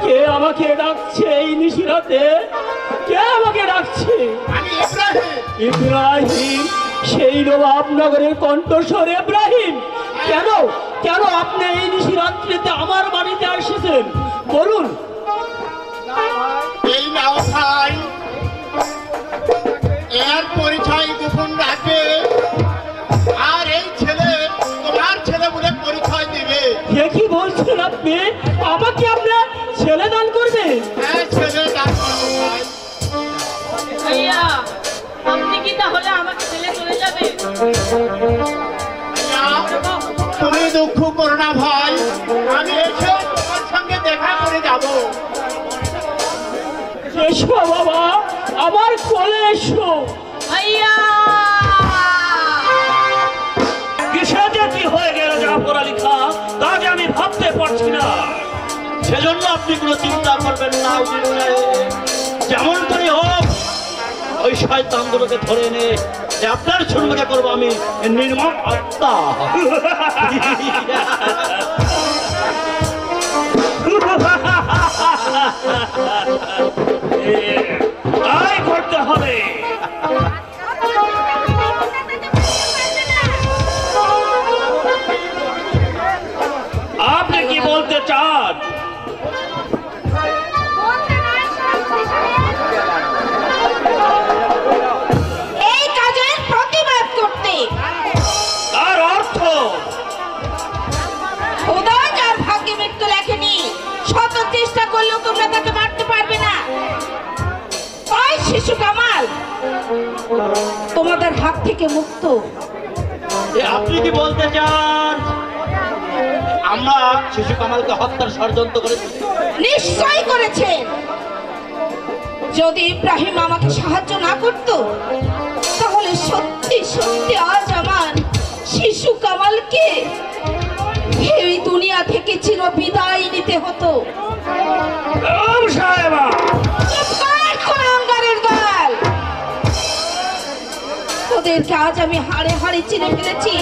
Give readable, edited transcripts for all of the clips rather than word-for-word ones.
কে আমাকে ডাকছে এই নিশিরাতে? কে আমাকে ডাকছে? আমি ইব্রাহিম। ইব্রাহিম? সেই নবাবনগরের কণ্ঠস্বর ইব্রাহিম? কেন কেন আপনি এই নিশিরাত্রিতে আমার বাড়িতে এসেছেন বলুন? এই নাও ভাই, এর পরিচয় গোপন রাখবে, আর এই ছেলে তোমার ছেলে বলে পরিচয় দিবে। কে কি বলছেন আপনি? আমাকে আপনার ছেলে দান করবে? হ্যাঁ, ছেলে দান করবো ভাই। ভাইয়া, আপনি কি তাহলে আমাকে ছেলে চলে যাবে? ভাইয়া, তুমি দুঃখ করো না ভাই, আমি এসে তোমার সঙ্গে দেখা করে যাবো। এসো বাবা, আমার কোলে এসো। ভাইয়া, কিসে যে কি হয়ে গেল জাফর আলী খান, তা যে আমি ভাবতে পারছি না। সেজন্য আপনি কোনো চিন্তা করবেন না উজির সাহেব। যেমন করে হোক ওই শয়তানগুলোকে ধরে এনে যে আপনার শুনবে করবো আমি নির্মম হত্যা। তাই করতে হবে। আপনি কি বলতে চান? এই কাজের প্রতিবাদ করতে। তার অর্থ খোদা যার ভাগ্যে মৃত্যু লেখেনি, শত চেষ্টা করলেও তোমরা তাকে মারতে পারবে না। তাই শিশু কামাল তোমাদের হাত থেকে মুক্ত। আপনি কি বলতে চান আমরা শিশু কামালকে হত্যার ষড়যন্ত্র করেছি? নিশ্চয় করেছেন। যদি ইব্রাহিম আমাকে সাহায্য না করত, তাহলে সত্যি সত্যি আজ আমার শিশু কামালকে এই দুনিয়া থেকে চির বিদায় নিতে হতো। সাহেবা, চুপ কর, কুলাঙ্গারের দল! তোদেরকে আজ আমি হাড়ে হাড়ে চিনে ফেলেছি।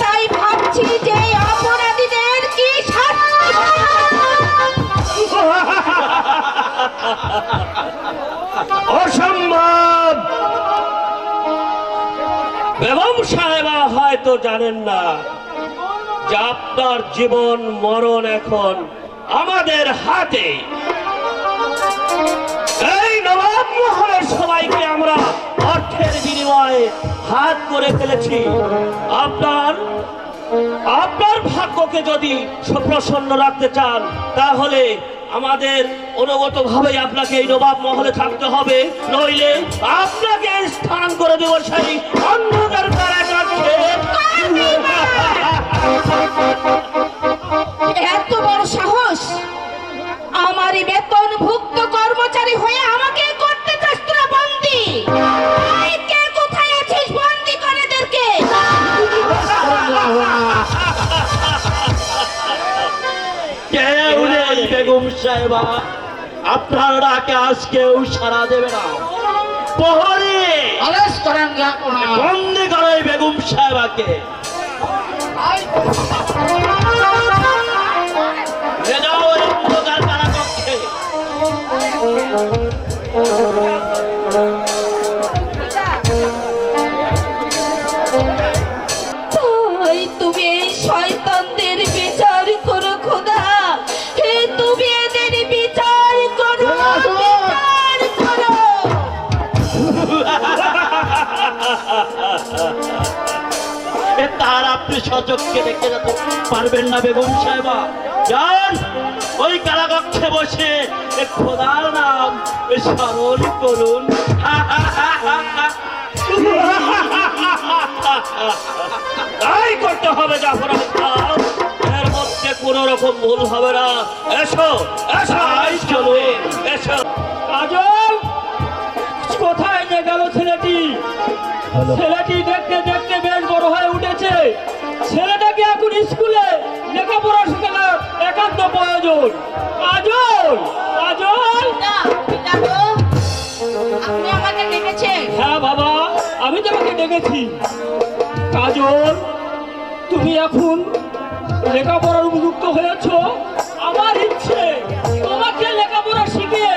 তাই ভাবছি যে অপরাধীদের কি শাস্তি অসম্ভব। বেগম সাহেবা হয়তো জানেন না যে আপনার জীবন মরণ এখন আমাদের হাতে। এই নবাব মহলের সবাইকে আমরা অর্থের বিনিময়ে হাত করে ফেলেছি। আপনার ভাগ্যকে যদি প্রসন্ন রাখতে চান, তাহলে আমাদের অনুগত ভাবে আপনাকে এই নবাব মহলে থাকতে হবে, নইলে আপনাকে স্থান করে দেব সেই অন্ধকার কারাগারে। এত বড় সাহস! আমারই বেতনভুক্ত কর্মচারী হয়ে আমাকে করতে চাস তোরা বন্দি? এই, কে কোথায় আছিস? বন্দি করে এদেরকে। কেউ নেই বেগম সাহেবা, আপনার ডাকে আজ কেউ সাড়া দেবে না। প্রহরী, আদেশ করেন রাখোনা। বন্দি করে এই বেগম সাহেবাকে। নিয়ে যাও ওই অন্ধকার কারাকক্ষে। তাই তুমি এই শয়তানদের বিচার করো খোদা। তুমি এদের বিচার করো, বিচার করো। তার আপনি সচক্ষে দেখে যেতে পারবেন না বেগম সাহেবা। যান ওই কারাকক্ষে বসে খোদার নাম স্মরণ করুন। তাই করতে হবে জাফর আলী খান, এর মধ্যে কোন রকম ভুল হবে না। এসো এসো, চলুন এসো। কাজল, কোথায় যে গেল ছেলেটি? ছেলেটি দেখতে দেখতে বেশ বড় হয়ে উঠেছে। ছেলেটাকে এখন স্কুলে লেখাপড়া শেখানোর একান্ত প্রয়োজন। কাজল, কাজল! পিতা গো, আপনি আমাকে ডেকেছেন? হ্যাঁ বাবা, আমি তোমাকে ডেকেছি। কাজল, তুমি এখন লেখাপড়ার উপযুক্ত হয়েছো, আমার ইচ্ছে তোমাকে লেখাপড়া শিখিয়ে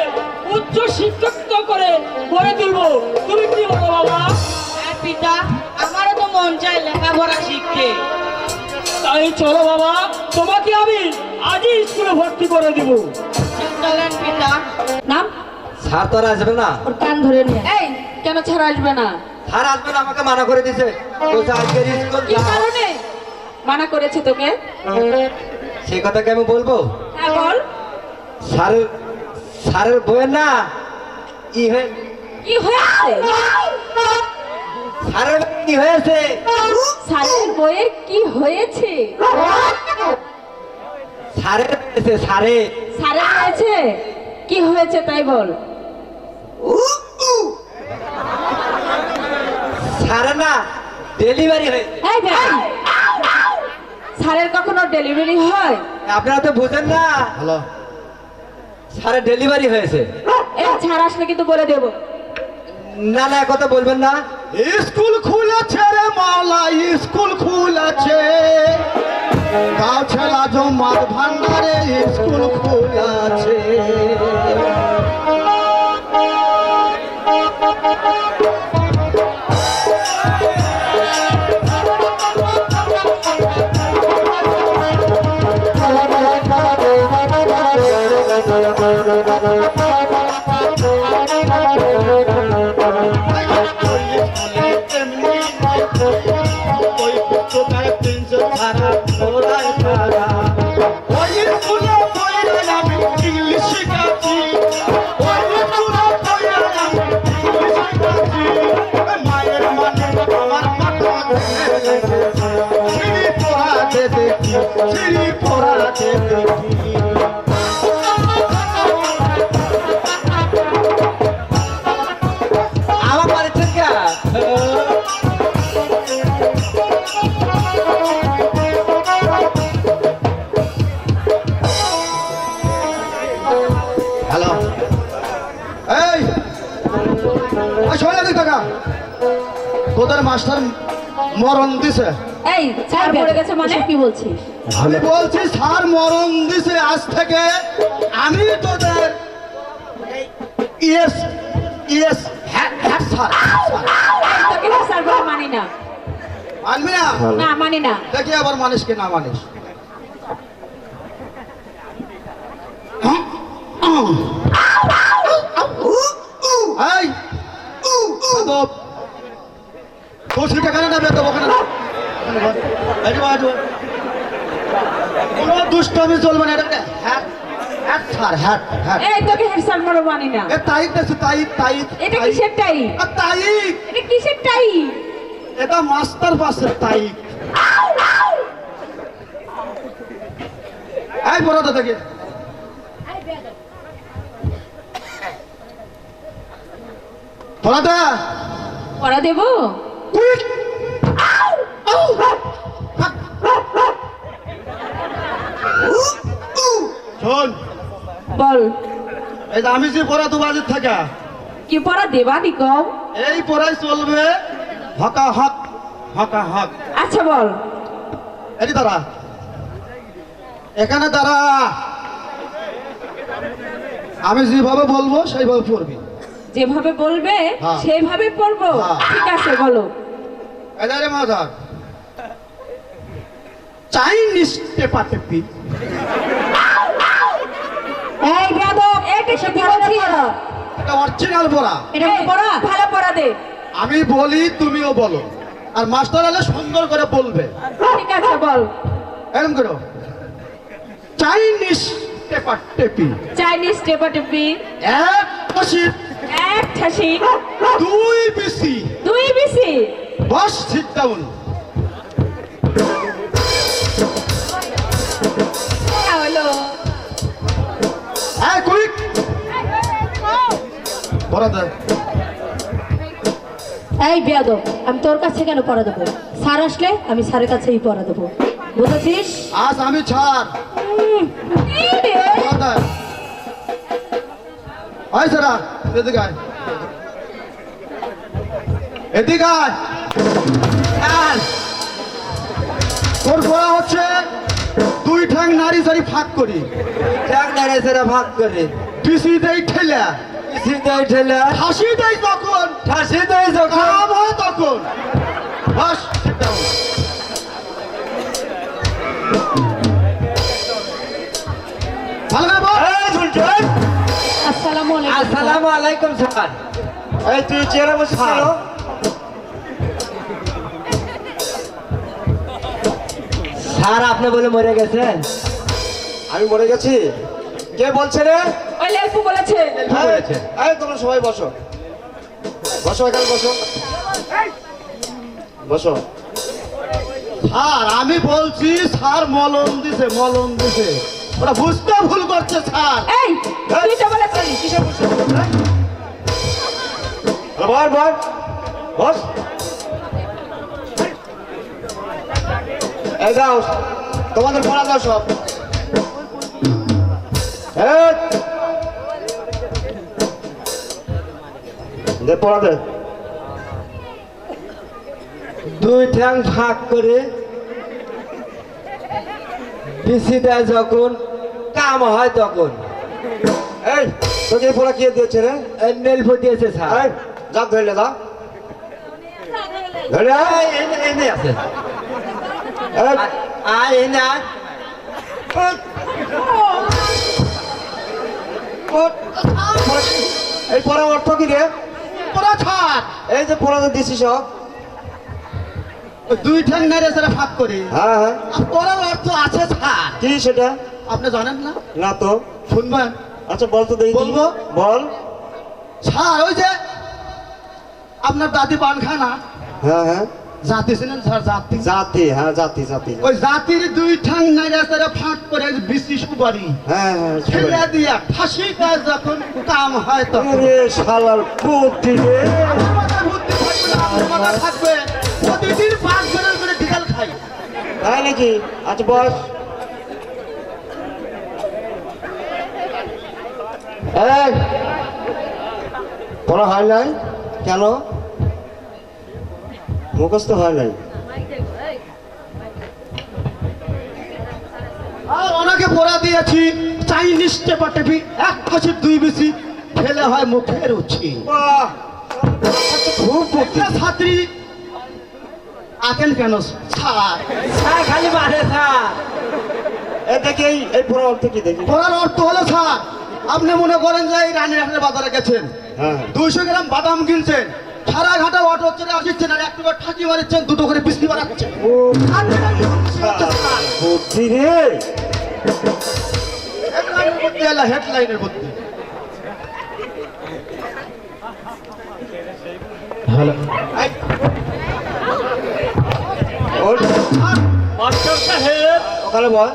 উচ্চ শিক্ষিত করে গড়ে তুলবো। তুমি কি বলো বাবা? হ্যাঁ পিতা, আমারও তো মন চায় লেখাপড়া শিখতে। তাই চলো বাবা, তোমাকে আমি আজই স্কুলে ভর্তি করে দিব। চলেন পিতা। নাম? স্যার তো আর আসবে না। ওর কান ধরে নিয়ে। এই কেন ছাড়া আসবে না? স্যার আসবে না, আমাকে মানা করে দিছে। বলছে আজকের স্কুল কি যাও। কারণে মানা করেছে তোকে? সেই কথা কি আমি বলবো? হ্যাঁ বল। স্যারের বইয়ের না কি হয়েছে? স্যারের কি হয়েছে? স্যারের বইয়ে কি হয়েছে? স্যারের হয়েছে, স্যারের স্যারের হয়েছে কি হয়েছে তাই বল। স্যারের না ডেলিভারি হয়েছে। এই বেটা, স্যারের কখনো ডেলিভারি হয়? আপনারা তো বুঝেন না। হ্যালো, স্যারের ডেলিভারি হয়েছে। এই ছাড় আসলে কিন্তু বলে দেবো। না না, কথা বলবেন না। স্কুল খুলেছে রে মাওলা, স্কুল খুলেছে। গাঁও ছেলা জমাত ভান্ডারে স্কুল খুলেছে। আমার বাড়িতে কে? হ্যালো, এই শোনা দিক টাকা তোদের মাস্টার মরণ দিছে। এই ছাড় পড়ে গেছে মানে কি বলছিস? আমি বলছি স্যার মরণ দিছে। আজ থেকে আমি তোদের ইয়েস ইয়েস হ্যাঁ হ্যাঁ স্যার তোকে তো স্যার বলে মানি না। মানবি না? না মানি না। দেখি আবার মানিস কি না মানিস। এই আদব তোর সেটা কেন না বেতব ওখানে কোনো দুষ্টমি চলবে না। এটা হ্যাট হ্যাট স্যার হ্যাট হ্যাট এই তোকে হেড স্যার বলে মানি না। এ তাইক দেখছি তাইক তাইক এটা কিসের টাই? তাইক এটা কিসের টাই? এটা মাস্টার পাশের তাইক। এই বড় থেকে তোরা পড়া দেবো? কুইক শোন, বল এই যে আমি যে পড়া 2 বাজে থাকা কি পড়া দেবা নি কও? এই পড়াই চলবে হকা হক হকা হক। আচ্ছা বল। এটি দাঁড়া, এখানে দাঁড়া। আমি যেভাবে বলবো সেইভাবে পড়বি। যেভাবে বলবে হ্যাঁ। সেইভাবে পড়বো। হ্যাঁ। ঠিক আছে বলো। এদারে মাদার চাইনিজ টেপাটেপি। এই বেয়াদব, এটা কি বলছিস? এটা অরিজিনাল পড়া। এটা কি পড়া? ভালো পড়া দে। আমি বলি তুমিও বলো, আর মাস্টার আলে সুন্দর করে বলবে। ঠিক আছে বল। এরকম করো, চাইনিজ টেপাটেপি। চাইনিজ টেপাটেপি। 1 বসি 1 ঠাসি 2 বিসি 2 বিসি। বস সিট ডাউন। হলো এই কুইক পড়া দে। এই বেয়াদব, আমি তোর কাছে কেন পড়া দেবো? স্যার আসলে আমি স্যারের কাছেই পড়া দেবো, বুঝেছিস? আজ আমি ছাড় কি রে? পড়া দে। আয় সারা এদিকে আয়, এদিকে আয়। তোর পড়া হচ্ছে দুই ঠ্যাং নারী সারি ফাঁক করি ঠ্যাং নাড়ে সেরা ভাগ করে পিসি দেই ঠেলা পিছি দেয় ঠেলা হাসি দেই তখন ঠাসি দেয় যখন কাম হয় তখন বাস sit down। ভালো করে বল। এই ঝুলঝুল, আসসালামু আলাইকুম স্যার। আসসালামু আলাইকুম স্যার। এই তুই চেয়ারে বসেছিল? স্যার আপনি বলে মরে গেছেন? আমি মরে গেছি? কে বলছে রে? ওই লেপু বলেছে বলেছে। এই তোমরা সবাই বসো, বসো এখানে বসো, বসো। স্যার আমি বলছি স্যার মলম দিছে, মলম দিছে, ওরা বুঝতে ভুল করছে স্যার। এই তুই তো বলেছিস কিসে বসে? বল বল বস। এই যাও তোমাদের পড়া দাও সব। এই, দে পড়া দে। দুই ঠ্যাং ভাগ করে পিছি দেয় যখন কাম হয় তখন। এই তোকে এই পড়া কে দিয়েছে রে? এই নেলফো দিয়েছে স্যার। এই যা ধরলে যা ধরে আয়। এনে আছে এই, আয় এনে আয়। এই পড়ার অর্থ কি রে? পড়া ছাড়। এই যে পড়া দিয়েছিস সব দুই ঠ্যাং নাইরে সেটা ভাগ করি। হ্যাঁ হ্যাঁ পড়ার অর্থ আছে স্যার। কি সেটা আপনি জানেন না? না তো শুনবেন। আচ্ছা বল তো দেখি। বলবো? বল স্যার। ওই যে আপনার দাদি পান খায় না? হ্যাঁ হ্যাঁ জাতি ছিলেন স্যার, জাতি জাতি, হ্যাঁ জাতি জাতি। ওই জাতির দুই ঠ্যাং নাইরে সেটা ভাগ করে বিশি সুপারি হ্যাঁ হ্যাঁ ছেড়ে দিয়া ফাঁসি কাজ যখন কাম হয় তখন। রে শালার বুদ্ধি রে, আমার মাথায় বুদ্ধি থাকবে না, আমার মাথায় থাকবে। প্রতিদিন 5 বেলা করে ঢিকাল খাই। তাই নাকি? আচ্ছা বস। এই পড়া হয় নাই কেন? মুখস্থ হয় নাই। আর ওনাকে পড়া দিয়েছি চাইনিজ টেপা টেপি, এক কাছে দুই বেশি ফেলে হয় মুখের উঠি। খুব একটা ছাত্রী আকেন কেন স্যার? স্যার খালি মারে স্যার। এ দেখি এই পড়ার অর্থ কি দেখি? পড়ার অর্থ হলো স্যার আপনি মনে করেন যে এই রানীহাটের বাজারে গেছেন, 200 গ্রাম বাদাম কিনছেন, সারা ঘাটা অটো চলে আসছেন আর একটু করে ঠাকি মারছেন, দুটো করে বিস্কি মারাচ্ছেন। বুদ্ধি রে, হেডলাইনের বুদ্ধি। মাস্টার সাহেব, ওখানে বল।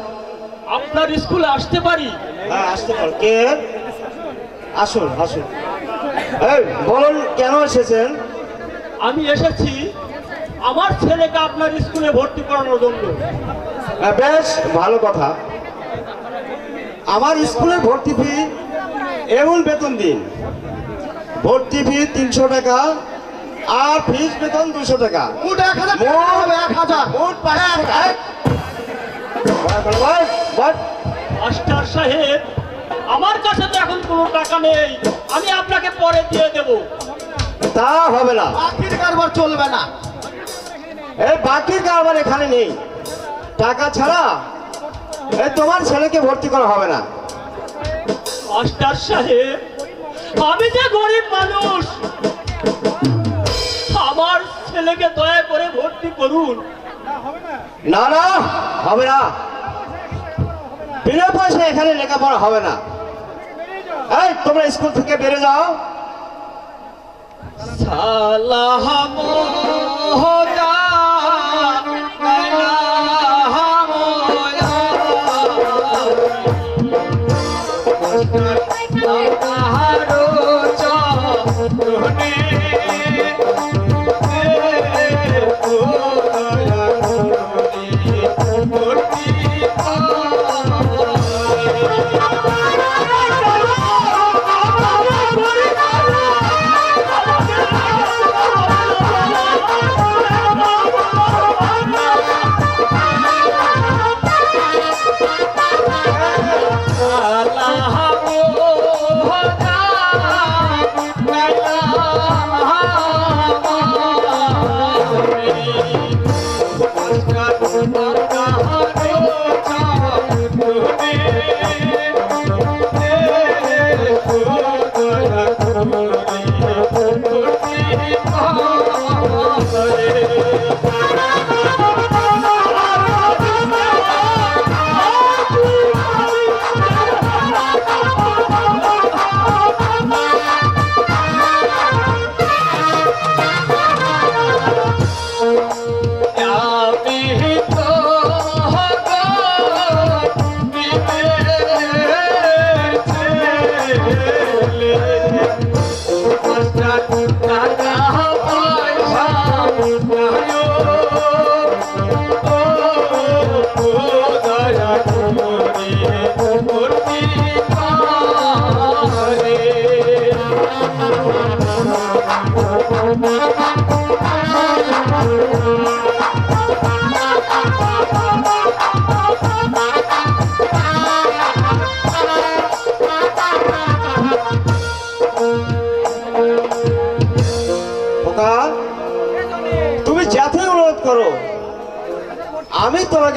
আপনার স্কুলে আসতে পারি? হ্যাঁ আসতে পার। কে? আসুন আসুন। এই বলুন কেন এসেছেন? আমি এসেছি আমার ছেলেকে আপনার স্কুলে ভর্তি করানোর জন্য। বেশ ভালো কথা। আমার স্কুলের ভর্তি ফি এমন বেতন দিন, ভর্তি ফি 300 টাকা আর ফিস বেতন 200 টাকা। মোট 1000 মোট 500 টাকা। মাস্টার সাহেব, আমার কাছে তো এখন কোনো টাকা নেই, আমি আপনাকে পরে দিয়ে দেব। তা হবে না, বাকির কারবার চলবে না। এই বাকির কারবার এখানে নেই, টাকা ছাড়া এই তোমার ছেলেকে ভর্তি করা হবে না। মাস্টার সাহেব, আমি যে গরিব মানুষ, আমার ছেলেকে দয়া করে ভর্তি করুন। না না হবে না, বিনা পয়সা এখানে লেখাপড়া হবে না। এই তোমরা স্কুল থেকে বেরিয়ে যাও। সালাম হোগা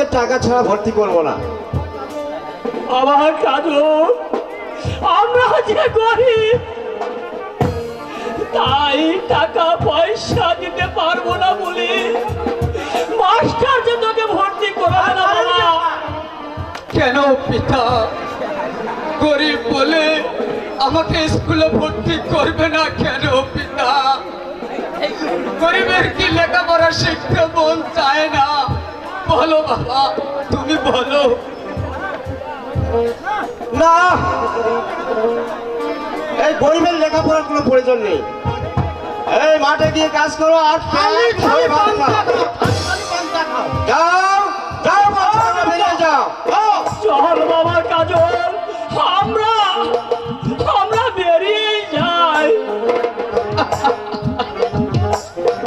তোমাকে টাকা ছাড়া ভর্তি করবো না। আমার কাজু, আমরা যে গরিব, তাই টাকা পয়সা দিতে পারবো না বলে মাস্টার যে তোকে ভর্তি করাবে না বাবা। কেন পিতা, গরিব বলে আমাকে স্কুলে ভর্তি করবে না কেন পিতা? গরিবের কি লেখাপড়া শিখতে মন চায় না? বলো বাবা, তুমি বলো। না, এই গরিবের লেখাপড়ার কোনো প্রয়োজন নেই। এই মাঠে গিয়ে কাজ করো আর খেয়ে ভাত খাও। যাও যাও বাচ্চারা, বেরিয়ে যাও। চল বাবা কাজল, আমরা আমরা বেরিয়ে যাই।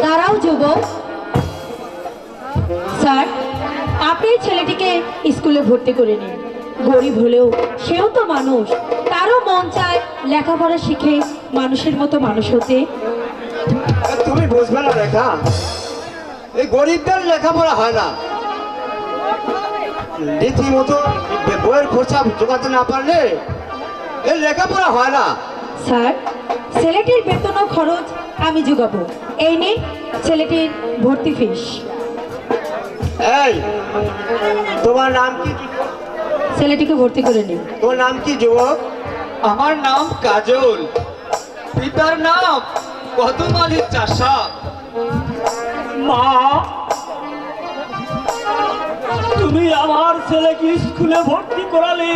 দাঁড়াও যুবক। স্যার, আপনি এই ছেলেটিকে স্কুলে ভর্তি করে নিন। গরিব হলেও সেও তো মানুষ, তারও মন চায় লেখাপড়া শিখে মানুষের মতো মানুষ হতে। তুমি বুঝবে না রেখা, এই গরিবদের লেখাপড়া হয় না। রীতিমতো বইয়ের খরচা জোগাতে না পারলে এই লেখাপড়া হয় না। স্যার, ছেলেটির বেতন ও খরচ আমি যোগাবো। এই নিন ছেলেটির ভর্তি ফিস। এই, তোমার নাম কি? ছেলেটিকে ভর্তি করে নিন। তোমার নাম কি যুবক? আমার নাম কাজল, পিতার নাম কদমালি চাষা। মা, তুমি আমার ছেলেকে স্কুলে ভর্তি করালে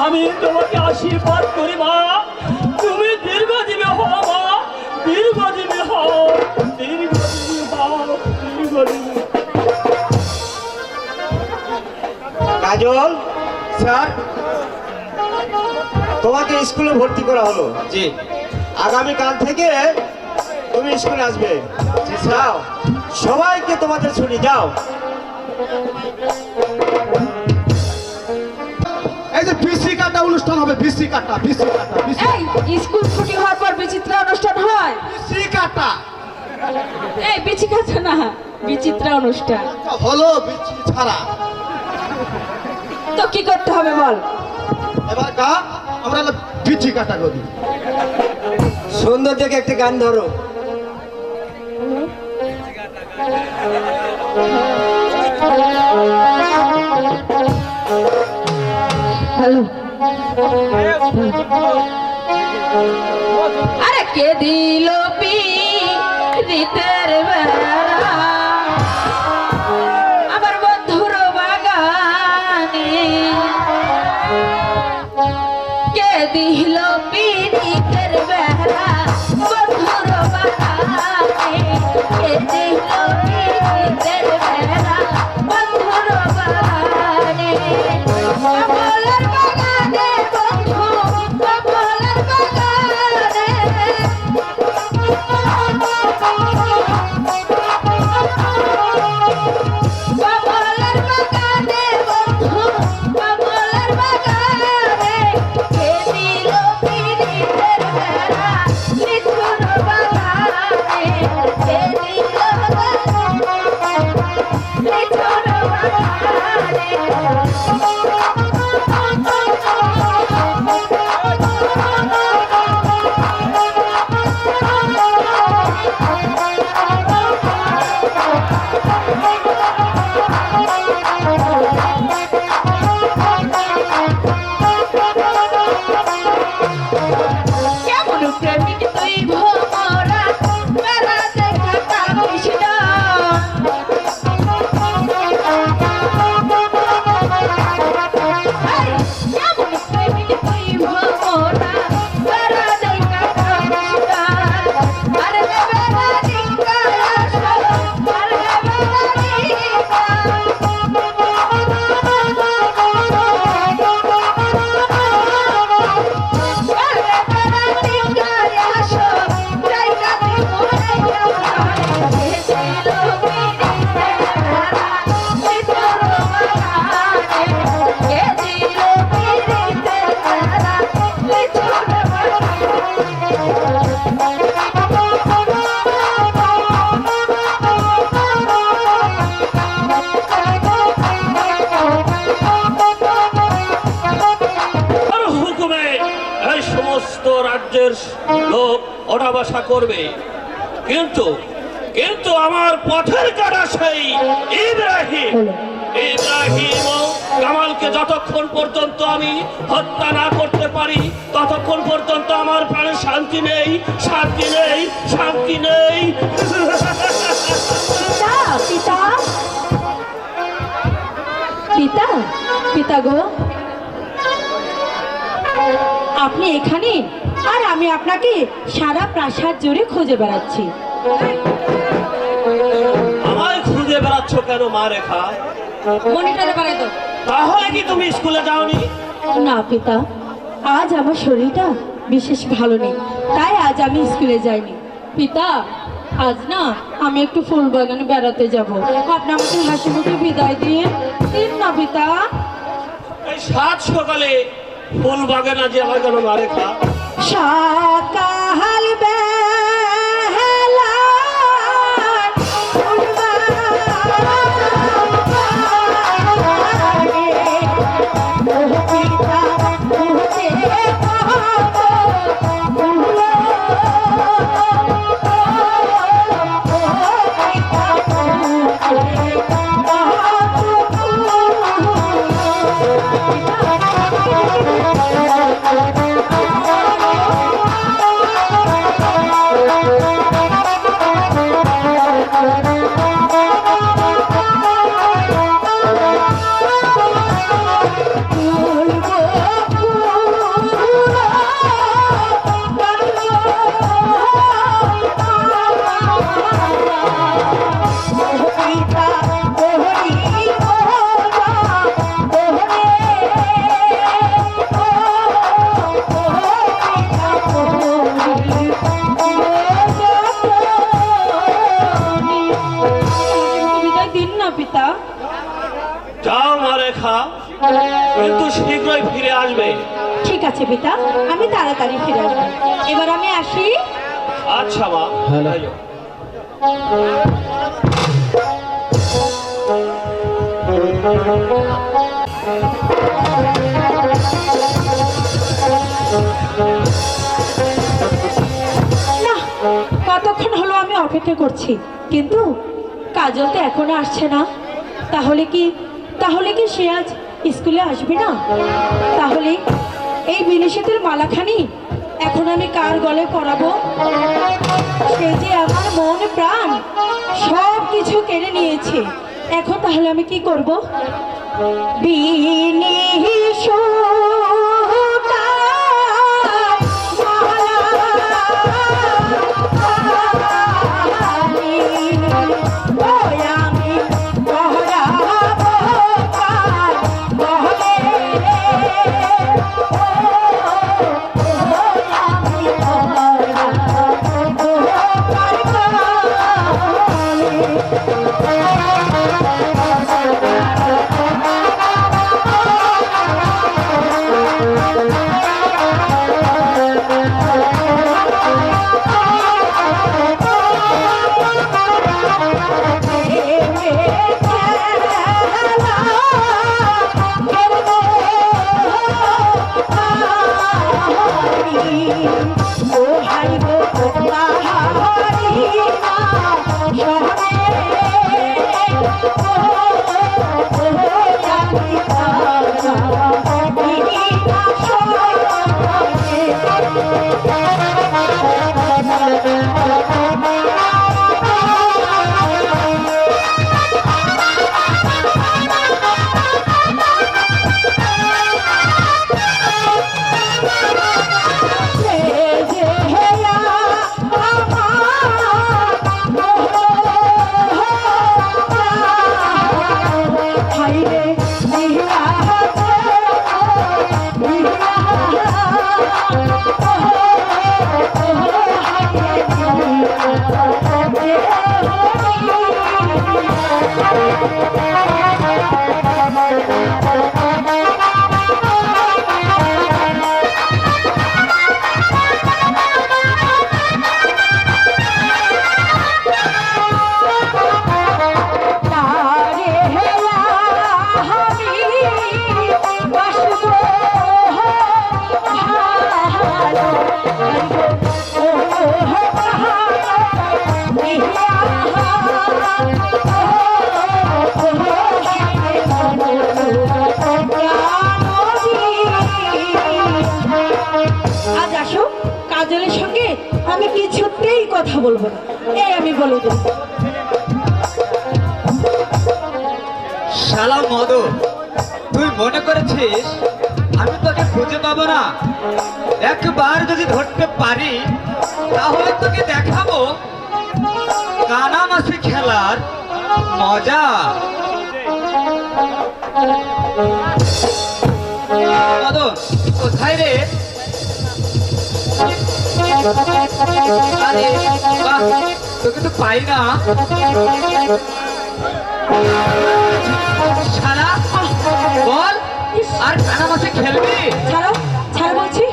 আমি তোমাকে আশীর্বাদ করি মা। তুমি দীর্ঘজীবী হও মা, দীর্ঘজীবী হও, দীর্ঘজীবী হও, দীর্ঘজীবী। কাজল, স্যার। তোমাকে স্কুলে ভর্তি করা হলো। জি। আগামীকাল থেকে তুমি স্কুলে আসবে। যাও, সবাইকে তোমাদের ছুটি। যাও। এই যে বিসি কাটা অনুষ্ঠান হবে, বিসি কাটা, বিসি কাটা, বিসি এই স্কুল ছুটি হওয়ার পর বিচিত্র অনুষ্ঠান হয়। কাটা এই বিচি খাচ্ছে না, বিচিত্র অনুষ্ঠান। হলো বিচি ছাড়া। তো কি করতে হবে বল? এবার গা, আমরা হলো বিচি কাটা করি। সুন্দর দেখে একটা গান ধরো। হ্যালো। আরে কে দিল পিরিতের বেড়া আমার বন্ধুর বাগানে? কে দিল পিরিতের বেড়া বন্ধুর বাগানে? কে দিল পিরিতের বেড়া বন্ধুর বাগানে? কমলার বাগানে বন্ধু, কমলার বাগানে। কমলার বাগানে বন্ধু, কমলার বাগানে। কে দিল পিরিতের বেড়া নিঠুর বাগানে? কে দিল নিঠুর বাগানে? কেমন প্রেমিক তুই ভোমরা মেলা দেখা কামিস না? রাজ্যের লোক ওঠা বসা করবে, কিন্তু কিন্তু আমার পথের কাটা সেই ইব্রাহিম ইব্রাহিম ও কামালকে যতক্ষণ পর্যন্ত আমি হত্যা না করতে পারি ততক্ষণ পর্যন্ত আমার প্রাণে শান্তি নেই, শান্তি নেই, শান্তি নেই। পিতা পিতা পিতা পিতা গো, আপনি এখানে আর আমি আপনাকে সারা প্রাসাদ জুড়ে খুঁজে বেড়াচ্ছি। আমায় খুঁজে বেড়াচ্ছ কেন মা রেখা? মনিটরে বেড়াই তো। তাহলে কি তুমি স্কুলে যাওনি? না পিতা, আজ আমার শরীরটা বিশেষ ভালো নেই, তাই আজ আমি স্কুলে যাইনি। পিতা, আজ না আমি একটু ফুল বাগানে বেড়াতে যাব, আপনি আমাকে হাসি মুখে বিদায় দিয়ে দিন না পিতা। এই সাত সকালে ফুল বাগানে যাওয়া কেন মা রেখা? সকাল বেলা যাও মা রেখা, কিন্তু শীঘ্রই ফিরে আসবে। ঠিক আছে পিতা, আমি তাড়াতাড়ি ফিরে আসবো। এবার আমি আসি। আচ্ছা মা। না, কতক্ষণ হলো আমি অপেক্ষা করছি, কিন্তু কাজল তো এখনো আসছে না। তাহলে কি সে আজ স্কুলে আসবে না? তাহলে এই বিনিশিতের মালাখানি এখন আমি কার গলে পরাবো? সে যে আমার মন প্রাণ সব কিছু কেড়ে নিয়েছে, এখন তাহলে আমি কি করব? কথা বলবো না, এই আমি বলে দিই। শালা মদন, তুই মনে করেছিস আমি তোকে খুঁজে পাবো না? একবার যদি ধরতে পারি তাহলে তোকে দেখাবো কানামাছি খেলার মজা। মদন কোথায় রে? আরে বাহ, তোকে তো পাই না। শালা বল, আর কানামাছি খেলবি? ছাড়ো, ছাড়ো বলছি।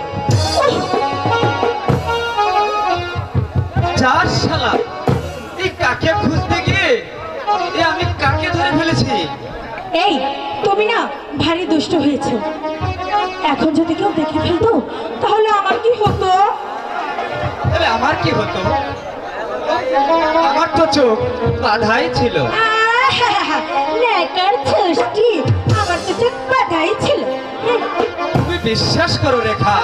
চার শালা, এই কাকে খুঁজতে গিয়ে আমি কাকে ধরে ফেলেছি? এই তুমি না ভারী দুষ্ট হয়েছো। এখন যদি কেউ দেখে ফেলতো তাহলে আমার কি হতো? তাহলে আমার কি হতো? আমার তো চোখ বাধাই ছিল। নেকার ষষ্ঠী, আমার তো চোখ বাধাই ছিল। তুমি বিশ্বাস করো রেখা,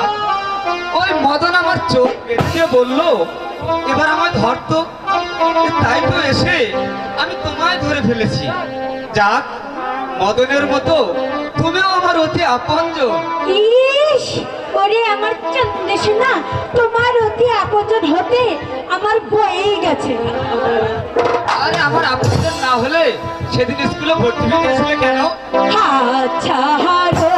ওই মদন আমার চোখ বেঁধে বললো এবার আমায় ধরতো, তাই তো এসে আমি তোমায় ধরে ফেলেছি। যাক, মদনের মতো তুমিও আমার অতি আপনজন। ইস, ওরে আমার চন্দ্রেশ না, তোমার অতি আপনজন হতে আমার বয়েই গেছে। আরে আমার আপনজন না হলে সেদিন স্কুলে ভর্তি হয়ে গেছিলে কেন? আচ্ছা হারো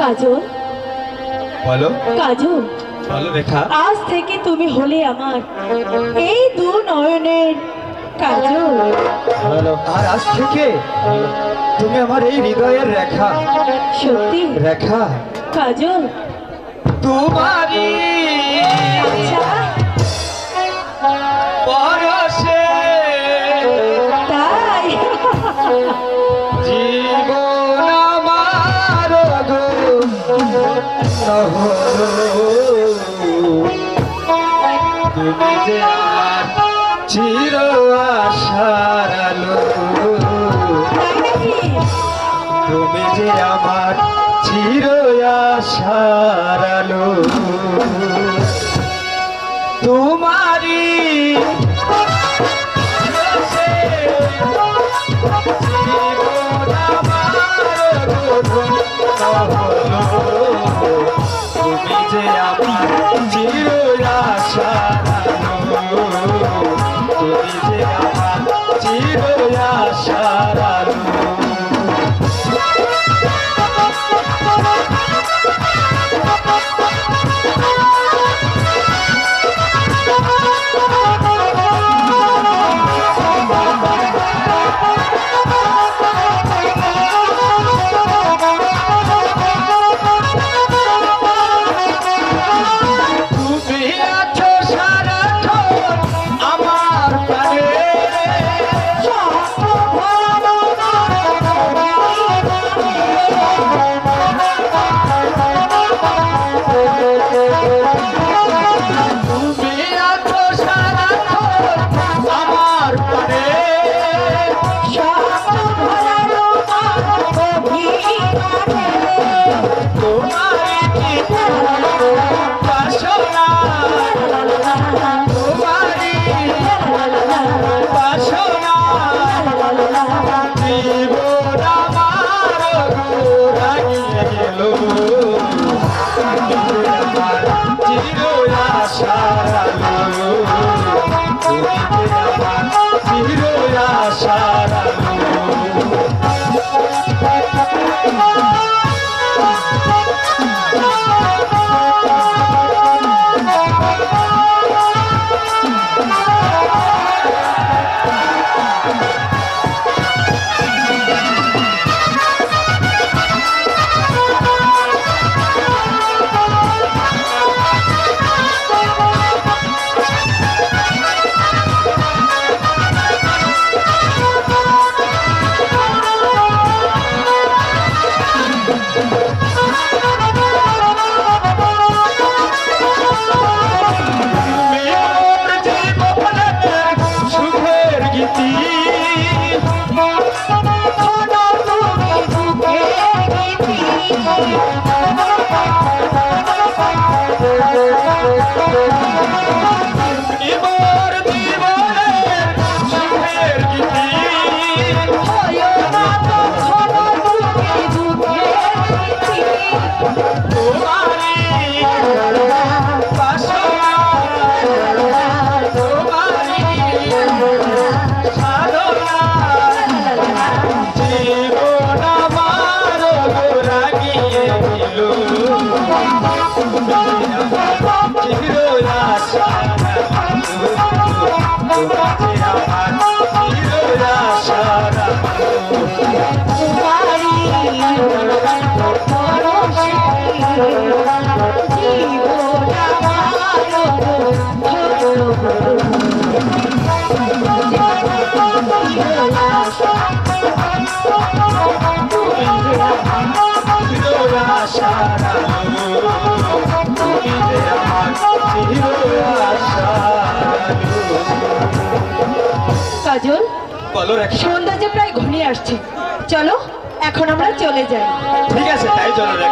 কাজল, বলো কাজল, বলো রেখা। আজ থেকে তুমি হলে আমার এই দু নয়নের কাজল। আর আজ থেকে তুমি আমার এই হৃদয়ের রেখা। সত্যি রেখা, কাজল? তোমারই আচ্ছা, পরশে তাই? জীবন আমার গো তুমি যে আমার চির আশার আলো, তাই নাকি? তুমি যে আমার চির আশার আলো। তোমারই পরশে জীবন আমার গো হলো। তুমি যে আমার চির আশার আলো, তুমি যে আমার চির আশার আলো। তুমি আছো সারাক্ষণ আমার প্রাণে, তুমি আছো সারাক্ষণ আমার প্রাণে। তোমারই কি বাসনা, তোমারই বাসনা, জীবন আমার রাগিয়ে গেল। আমার চির আশার আলো, তুমি যে আমার চির আশার আলো। মেয়ের জীবনের সুখের গীতি, মেয়ের জীবনের সুখের গীতি, তোমারই বাসনা, তোমারই সাধনা, জীবন আমার রাগিয়ে দিল। চির আশার আলো, তোমাকে আমার চির আশার আলো। চির আশার আলো, তুমি যে আমার চির আশার আলো। বলো রেখা। সন্ধ্যা যে প্রায় ঘনিয়ে আসছে, চলো এখন আমরা চলে যাই। ঠিক আছে, তাই চলো রেখা।